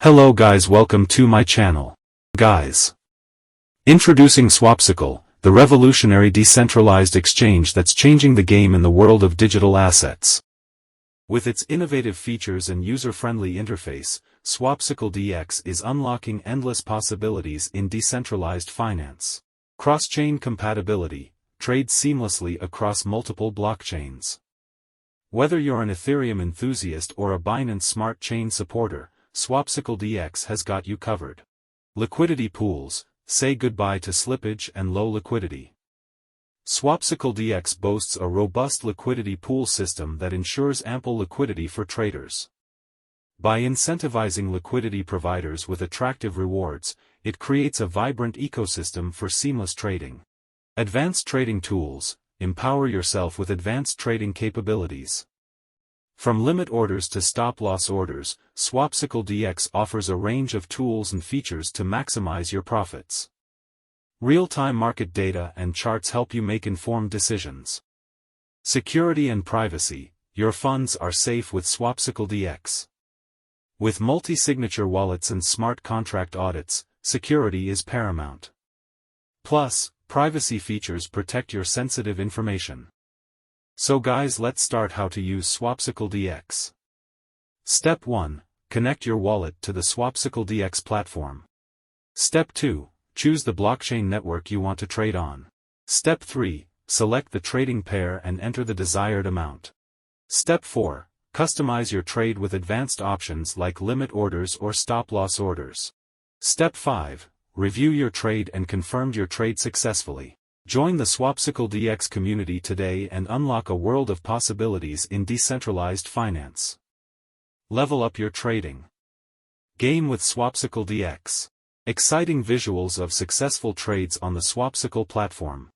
Hello guys, welcome to my channel. Guys, introducing Swapsicle, the revolutionary decentralized exchange that's changing the game in the world of digital assets. With its innovative features and user-friendly interface, Swapsicledex is unlocking endless possibilities in decentralized finance. Cross-chain compatibility, trade seamlessly across multiple blockchains. Whether you're an Ethereum enthusiast or a Binance Smart Chain supporter, Swapsicledex has got you covered. Liquidity pools, say goodbye to slippage and low liquidity. Swapsicledex boasts a robust liquidity pool system that ensures ample liquidity for traders. By incentivizing liquidity providers with attractive rewards, it creates a vibrant ecosystem for seamless trading. Advanced trading tools, empower yourself with advanced trading capabilities. From limit orders to stop-loss orders, Swapsicledex offers a range of tools and features to maximize your profits. Real-time market data and charts help you make informed decisions. Security and privacy, your funds are safe with Swapsicledex. With multi-signature wallets and smart contract audits, security is paramount. Plus, privacy features protect your sensitive information. So guys, let's start how to use Swapsicledex. Step 1. Connect your wallet to the Swapsicledex platform. Step 2. Choose the blockchain network you want to trade on. Step 3. Select the trading pair and enter the desired amount. Step 4. Customize your trade with advanced options like limit orders or stop-loss orders. Step 5. Review your trade and confirm your trade successfully. Join the Swapsicledex community today and unlock a world of possibilities in decentralized finance. Level up your trading. Game with Swapsicledex. Exciting visuals of successful trades on the Swapsicle platform.